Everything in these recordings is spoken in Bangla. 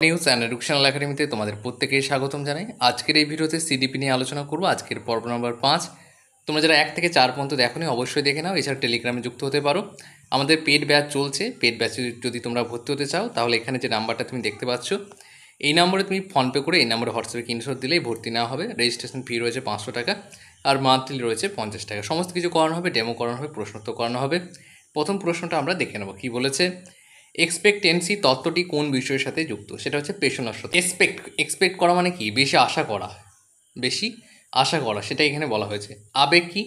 নিউজ অ্যান্ড এডুকেশনাল একাডেমিতে তোমাদের প্রত্যেকেই স্বাগতম জানাই। আজকের এই ভিডিওতে সিডিপি নিয়ে আলোচনা করব। আজকের পর্ব নম্বর 5। তোমরা যারা 1 থেকে 4 পর্যন্ত দেখোনি অবশ্যই দেখে নাও। এছাড়া টেলিগ্রামে যুক্ত হতে পারো। আমাদের পেড ব্যাচ চলছে। পেড ব্যাচে যদি তোমরা ভর্তি হতে চাও তাহলে এখানে যে নাম্বারটা তুমি দেখতে পাচ্ছ এই নম্বরে তুমি ফোনপে করে এই নম্বরে হোয়াটসঅ্যাপে স্ক্রিনশট দিলেই ভর্তি নেওয়া হবে। রেজিস্ট্রেশন ফি রয়েছে 500 টাকা আর মান্থলি রয়েছে 50 টাকা। সমস্ত কিছু করানো হবে, ডেমো করানো হবে, প্রশ্নোত্তর করানো হবে। প্রথম প্রশ্নটা আমরা দেখে নেব। কী বলেছে? এক্সপেক্টেন্সি তত্ত্বটি কোন বিষয়ের সাথে যুক্ত? সেটা হচ্ছে পেশনার সাথে। এক্সপেক্ট করা মানে কি? বেশি আশা করা, সেটা এখানে বলা হয়েছে। আবেগ কি?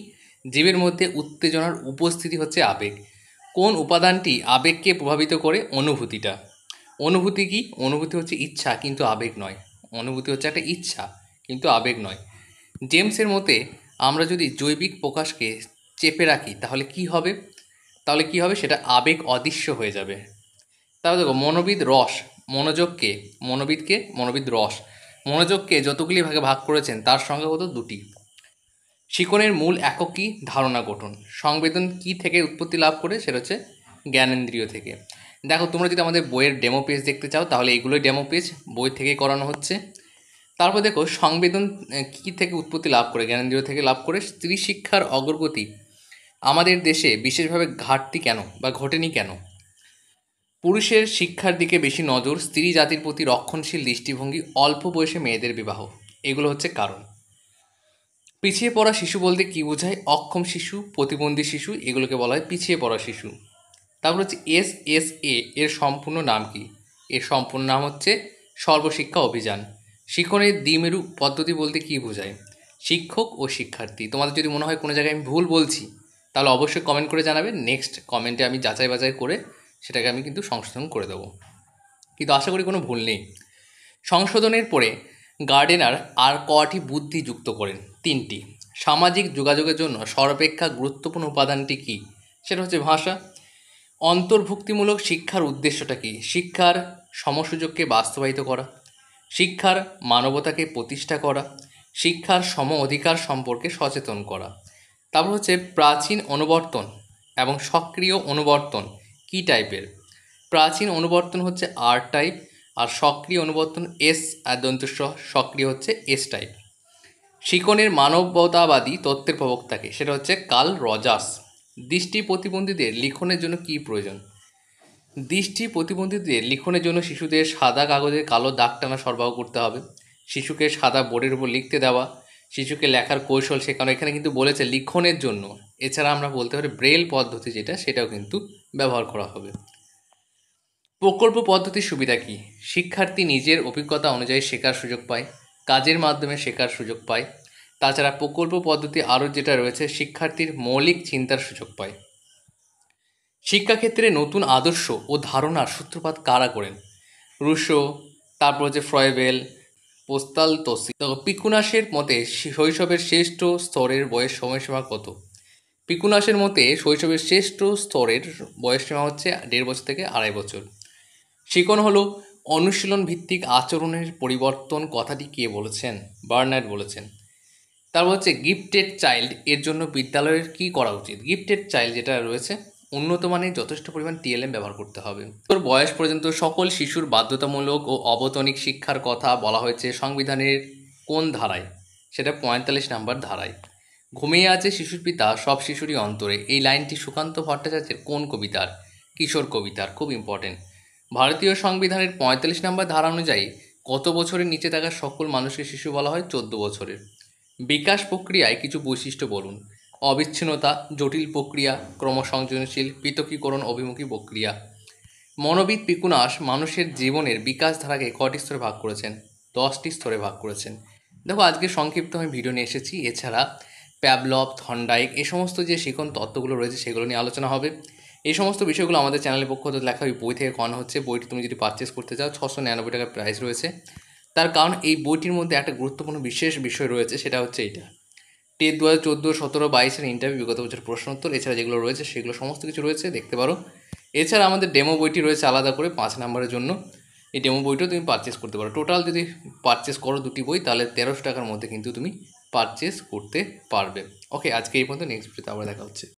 জীবের মধ্যে উত্তেজনার উপস্থিতি হচ্ছে আবেগ। কোন উপাদানটি আবেগকে প্রভাবিত করে? অনুভূতিটা। অনুভূতি কি? অনুভূতি হচ্ছে ইচ্ছা, কিন্তু আবেগ নয়। অনুভূতি হচ্ছে একটা ইচ্ছা, কিন্তু আবেগ নয়। জেমসের মতে আমরা যদি জৈবিক প্রকাশকে চেপে রাখি তাহলে কি হবে? সেটা আবেগ অদৃশ্য হয়ে যাবে। তাহলে দেখো, মনোবিদকে যতগুলি ভাগে ভাগ করেছেন তার সংখ্যা কত? 2টি। শিকনের মূল একক কি? ধারণা গঠন। সংবেদন কি থেকে উৎপত্তি লাভ করে? সেটা হচ্ছে জ্ঞানেন্দ্রিয় থেকে। দেখো, তোমরা যদি আমাদের বইয়ের ডেমো পেজ দেখতে চাও তাহলে এইগুলোই ডেমো পেজ, বই থেকেই করানো হচ্ছে। তারপর দেখো, সংবেদন কী থেকে উৎপত্তি লাভ করে? জ্ঞানেন্দ্রিয় থেকে লাভ করে। স্ত্রী শিক্ষার অগ্রগতি আমাদের দেশে বিশেষভাবে ঘাটতি কেন বা ঘটেনি কেন? পুরুষের শিক্ষার দিকে বেশি নজর, স্ত্রী জাতির প্রতি রক্ষণশীল দৃষ্টিভঙ্গি, অল্প বয়সে মেয়েদের বিবাহ, এগুলো হচ্ছে কারণ। পিছিয়ে পড়া শিশু বলতে কী বোঝায়? অক্ষম শিশু, প্রতিবন্ধী শিশু, এগুলোকে বলা হয় পিছিয়ে পড়া শিশু। তারপর হচ্ছে SSA এর সম্পূর্ণ নাম কি? এর সম্পূর্ণ নাম হচ্ছে সর্বশিক্ষা অভিযান। শিক্ষণের দ্বিমেরু পদ্ধতি বলতে কী বোঝায়? শিক্ষক ও শিক্ষার্থী। তোমাদের যদি মনে হয় কোনো জায়গায় আমি ভুল বলছি তাহলে অবশ্যই কমেন্ট করে জানাবে। নেক্সট কমেন্টে আমি যাচাই বাছাই করে সেটাকে আমি কিন্তু সংশোধন করে দেবো, কিন্তু আশা করি কোনো ভুল নেই। সংশোধনের পরে গার্ডেনার আর কটি বুদ্ধি যুক্ত করেন? 3টি। সামাজিক যোগাযোগের জন্য সর্বাপেক্ষা গুরুত্বপূর্ণ উপাদানটি কী? সেটা হচ্ছে ভাষা। অন্তর্ভুক্তিমূলক শিক্ষার উদ্দেশ্যটা কী? শিক্ষার সমসুযোগকে বাস্তবায়িত করা, শিক্ষার মানবতাকে প্রতিষ্ঠা করা, শিক্ষার সম অধিকার সম্পর্কে সচেতন করা। তারপর হচ্ছে প্রাচীন অনুবর্তন এবং সক্রিয় অনুবর্তন কী টাইপের? প্রাচীন অনুবর্তন হচ্ছে আর টাইপ, আর সক্রিয় অনুবর্তন সক্রিয় হচ্ছে এস টাইপ। শিকনের মানবতাবাদী তত্ত্বের প্রবক্তাকে? সেটা হচ্ছে কার্ল রজার্স। দৃষ্টি প্রতিবন্ধীদের লিখনের জন্য কী প্রয়োজন? দৃষ্টি প্রতিবন্ধীদের লিখনের জন্য শিশুদের সাদা কাগজে কালো দাগ টানা সরবরাহ করতে হবে, শিশুকে সাদা বোর্ডের উপর লিখতে দেওয়া, শিশুকে লেখার কৌশল শেখানো। এখানে কিন্তু বলেছে লিখনের জন্য। এছাড়া আমরা বলতে পারি ব্রেল পদ্ধতি যেটা, সেটাও কিন্তু ব্যবহার করা হবে। প্রকল্প পদ্ধতির সুবিধা কী? শিক্ষার্থী নিজের অভিজ্ঞতা অনুযায়ী শেখার সুযোগ পায়, কাজের মাধ্যমে শেখার সুযোগ পায়। তাছাড়া প্রকল্প পদ্ধতি আরও যেটা রয়েছে, শিক্ষার্থীর মৌলিক চিন্তার সুযোগ পায়। শিক্ষাক্ষেত্রে নতুন আদর্শ ও ধারণার সূত্রপাত কারা করেন? রুশো, তারপর হচ্ছে ফ্রয়েবেল, পোস্তালতসি। তো পিকুনাসের মতে শৈশবের শ্রেষ্ঠ স্তরের বয়স সময়সীমা কত? পিকুনাসের মতে শৈশবের শ্রেষ্ঠ স্তরের বয়সসীমা হচ্ছে 1.5 বছর থেকে 2.5 বছর। শিখন হলো অনুশীলন ভিত্তিক আচরণের পরিবর্তন, কথাটি কে বলেছেন? বার্নার্ড বলেছেন। তারপর হচ্ছে গিফটেড চাইল্ড এর জন্য বিদ্যালয়ের কী করা উচিত? গিফটেড চাইল্ড যেটা রয়েছে, উন্নত মানের যথেষ্ট পরিমাণ TLM ব্যবহার করতে হবে। তোর বয়স পর্যন্ত সকল শিশুর বাধ্যতামূলক ও অবতনিক শিক্ষার কথা বলা হয়েছে সংবিধানের কোন ধারায়? সেটা 45 নম্বর ধারায়। ঘুমিয়ে আছে শিশুর পিতা সব শিশুরই অন্তরে, এই লাইনটি সুকান্ত ভট্টাচার্যের কোন কবিতার? কিশোর কবিতার। খুব ইম্পর্টেন্ট। ভারতীয় সংবিধানের 45 নম্বর ধারা অনুযায়ী কত বছরের নিচে থাকা সকল মানুষকে শিশু বলা হয়? 14 বছরের। বিকাশ প্রক্রিয়ায় কিছু বৈশিষ্ট্য বলুন। অবিচ্ছিন্নতা, জটিল প্রক্রিয়া, ক্রমসংযোজনশীল, পৃথকীকরণ অভিমুখী প্রক্রিয়া। মনোবিদ পিকুনাস মানুষের জীবনের বিকাশ ধারাকে কটি স্তরে ভাগ করেছেন? 10টি স্তরে ভাগ করেছেন। দেখো, আজকে সংক্ষিপ্ত আমি ভিডিও নিয়ে এসেছি। এছাড়া প্যাভলভ, থর্নডাইক, এই সমস্ত যে শিখন তত্ত্বগুলো রয়েছে সেগুলো নিয়ে আলোচনা হবে। এই সমস্ত বিষয়গুলো আমাদের চ্যানেলের পক্ষ থেকে লেখা ওই বই থেকে করানো হচ্ছে। বইটি তুমি যদি পারচেস করতে চাও 699 টাকার প্রাইস রয়েছে। তার কারণ এই বইটির মধ্যে একটা গুরুত্বপূর্ণ বিশেষ বিষয় রয়েছে, সেটা হচ্ছে এইটা টেট 2014, 17, 22-এর ইন্টারভিউ, বিগত বছর প্রশ্নোত্তর, এছাড়া যেগুলো রয়েছে সেগুলো সমস্ত কিছু রয়েছে, দেখতে পারো। এছাড়া আমাদের ডেমো বইটি রয়েছে আলাদা করে 5 নম্বরের জন্য। এই ডেমো বইটাও তুমি পারচেস করতে পারো। টোটাল যদি পারচেস করো 2টি বই তাহলে 1300 টাকার মধ্যে কিন্তু তুমি পারচেস করতে পারবে। ওকে, আজকে এই পর্যন্ত। নেক্সট ভিডিওতে আবার দেখা হচ্ছে।